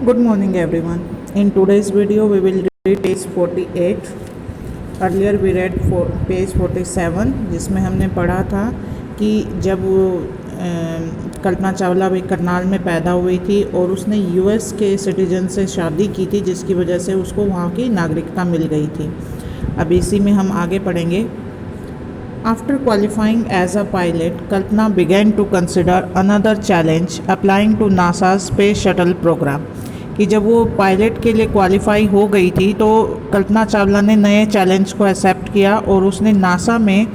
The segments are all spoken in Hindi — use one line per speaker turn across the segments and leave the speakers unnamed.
Good morning everyone. In today's video we will read page 48. Earlier we read for page 47 जिसमें हमने पढ़ा था कि जब वो कल्पना चावला भाई करनाल में पैदा हुई थी और उसने यूएस के सिटीजन से शादी की थी जिसकी वजह से उसको वहाँ की नागरिकता मिल गई थी। अब इसी में हम आगे पढ़ेंगे। After qualifying as a pilot, Kalpana began to consider another challenge applying to NASA's Space Shuttle program. कि जब वो पायलट के लिए क्वालिफाई हो गई थी तो कल्पना चावला ने नए चैलेंज को एक्सेप्ट किया और उसने नासा में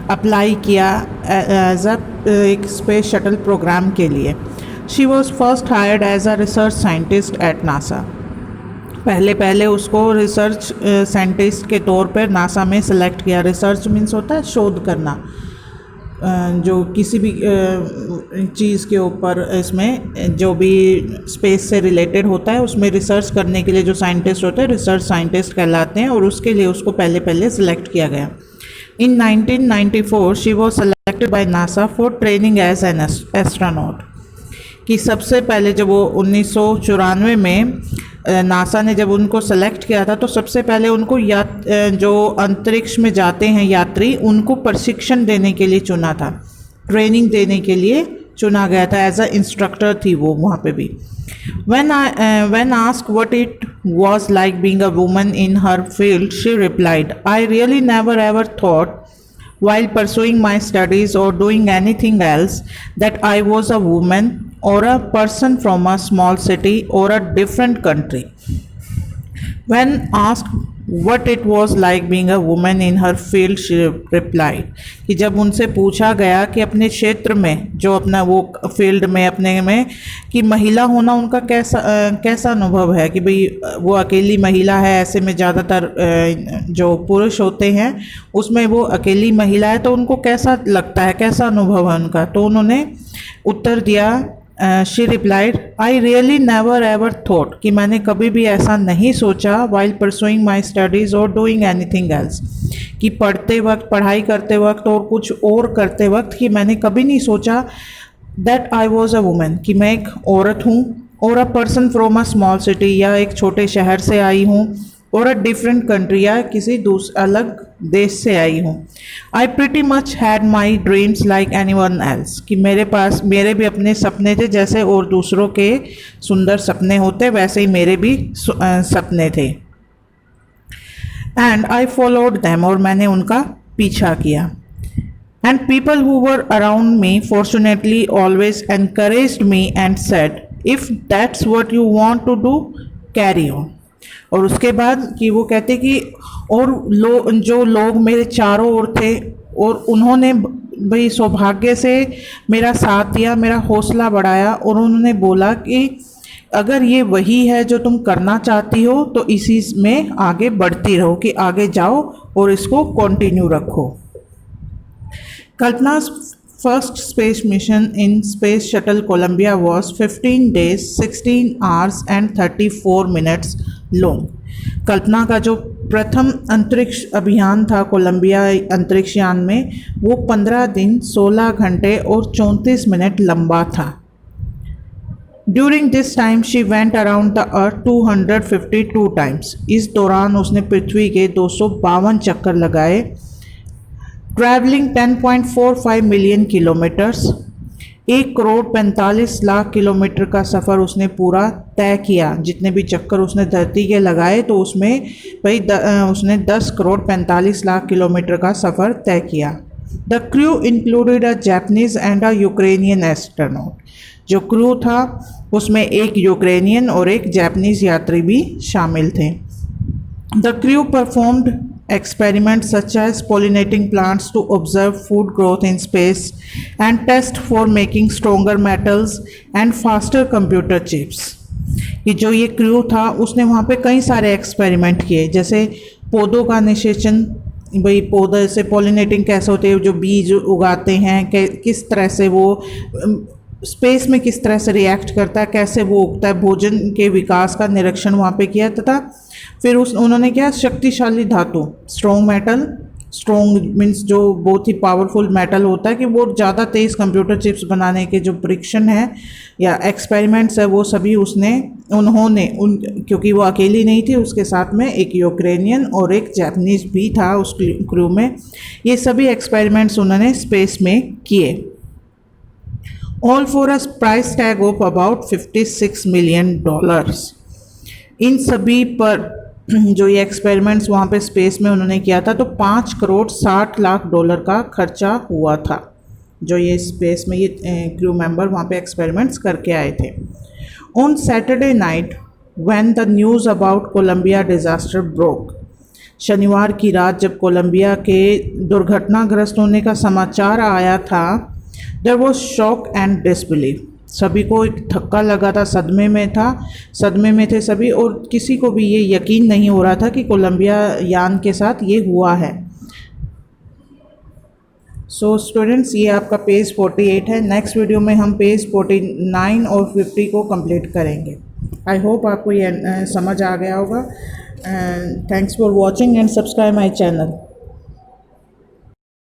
अप्लाई किया एज अ एक स्पेस शटल प्रोग्राम के लिए। She was first hired as a research scientist at NASA. पहले उसको रिसर्च साइंटिस्ट के तौर पर नासा में सेलेक्ट किया। रिसर्च मीन्स होता है शोध करना, जो किसी भी चीज़ के ऊपर इसमें जो भी स्पेस से रिलेटेड होता है उसमें रिसर्च करने के लिए जो साइंटिस्ट होते हैं रिसर्च साइंटिस्ट कहलाते हैं और उसके लिए उसको पहले सेलेक्ट किया गया। In 1994 she was selected by NASA for training as an astronaut. कि सबसे पहले जब वो 1994 में नासा ने जब उनको सेलेक्ट किया था तो सबसे पहले उनको जो अंतरिक्ष में जाते हैं यात्री उनको प्रशिक्षण देने के लिए चुना था, ट्रेनिंग देने के लिए चुना गया था। एज अ इंस्ट्रक्टर थी वो वहाँ पे भी। When asked what it was like being a woman in her field, she replied, "I really never ever thought while pursuing my studies or doing anything else that I was a woman or a person from a small city or a different country." When asked what it was like being a woman in her field, she replied कि जब उनसे पूछा गया कि अपने क्षेत्र में जो अपना वो फील्ड में अपने में कि महिला होना उनका कैसा अनुभव है कि भाई वो अकेली महिला है, ऐसे में ज़्यादातर जो पुरुष होते हैं उसमें वो अकेली महिला है तो उनको कैसा लगता है, कैसा अनुभव है उनका। तो उन्होंने उत्तर दिया, she replied, I really never ever thought कि मैंने कभी भी ऐसा नहीं सोचा वाइल परसुइंग माई स्टडीज़ और डूइंग एनीथिंग एल्स कि पढ़ते वक्त, पढ़ाई करते वक्त और कुछ और करते वक्त कि मैंने कभी नहीं सोचा that I was a women कि मैं एक औरत हूँ और a person from a small city या एक छोटे शहर से आई हूँ और अ डिफरेंट कंट्री या किसी अलग देश से आई हूँ। आई pretty much had my dreams like any one else कि मेरे भी अपने सपने थे जैसे और दूसरों के सुंदर सपने होते वैसे ही मेरे भी सपने थे। एंड आई फॉलोड दैम और मैंने उनका पीछा किया। And people who were around me fortunately always encouraged me and said, if that's what you want to do carry on. और उसके बाद कि वो कहते कि और जो लोग मेरे चारों ओर थे और उन्होंने भाई सौभाग्य से मेरा साथ दिया, मेरा हौसला बढ़ाया और उन्होंने बोला कि अगर ये वही है जो तुम करना चाहती हो तो इसी में आगे बढ़ती रहो, कि आगे जाओ और इसको कंटिन्यू रखो। कल्पना's first space mission in Space Shuttle Columbia was 15 days, 16 hours and 34 minutes long. कल्पना का जो प्रथम अंतरिक्ष अभियान था कोलंबिया अंतरिक्ष यान में वो 15 दिन 16 घंटे और 34 मिनट लंबा था। During this time she went around the earth 252 times. इस दौरान उसने पृथ्वी के 252 चक्कर लगाए। ट्रैवलिंग 10.45 मिलियन किलोमीटर्स, 1,45,00,000 किलोमीटर का सफ़र उसने पूरा तय किया। जितने भी चक्कर उसने धरती के लगाए तो उसमें भाई उसने 10,45,00,000 किलोमीटर का सफ़र तय किया। The crew included a Japanese and a Ukrainian astronaut. जो क्रू था उसमें एक यूक्रेनियन और एक जापानीज यात्री भी शामिल थे। The crew performed experiments such as pollinating plants to observe food growth in space and test for making stronger metals and faster computer chips। कि जो ये क्रू था उसने वहाँ पे कई सारे एक्सपेरिमेंट किए, जैसे पौधों का निषेचन, भाई पौधे से पॉलिनेटिंग कैसे होते हैं, जो बीज उगाते हैं किस तरह से वो स्पेस में किस तरह से रिएक्ट करता है, कैसे वो उगता है, भोजन के विकास का निरीक्षण वहाँ पे किया तथा फिर उन्होंने क्या शक्तिशाली धातु स्ट्रॉन्ग मेटल स्ट्रॉन्ग मीन्स जो बहुत ही पावरफुल मेटल होता है कि वो ज़्यादा तेज़ कंप्यूटर चिप्स बनाने के जो परीक्षण है या एक्सपेरिमेंट्स है वो सभी उन्होंने क्योंकि वो अकेली नहीं थी, उसके साथ में एक यूक्रेनियन और एक जापानीज भी था उस क्रू में। ये सभी एक्सपेरिमेंट्स उन्होंने स्पेस में किए। All for a price tag of about $56 million. इन सभी पर जो ये एक्सपेरिमेंट्स वहाँ पे स्पेस में उन्होंने किया था तो $5,60,00,000 का खर्चा हुआ था, जो ये स्पेस में ये क्रू मेंबर वहाँ पे एक्सपेरिमेंट्स करके आए थे। On Saturday night when the news about Columbia disaster broke, शनिवार की रात जब कोलंबिया के दुर्घटनाग्रस्त होने का समाचार आया था, there was shock and disbelief, सभी को एक धक्का लगा था, सदमे में थे सभी, और किसी को भी ये यकीन नहीं हो रहा था कि कोलंबिया यान के साथ ये हुआ है। सो स्टूडेंट्स, ये आपका पेज 48 है। नेक्स्ट वीडियो में हम पेज 49 और 50 को कंप्लीट करेंगे। आई होप आपको ये समझ आ गया होगा। Thanks for watching and subscribe my channel.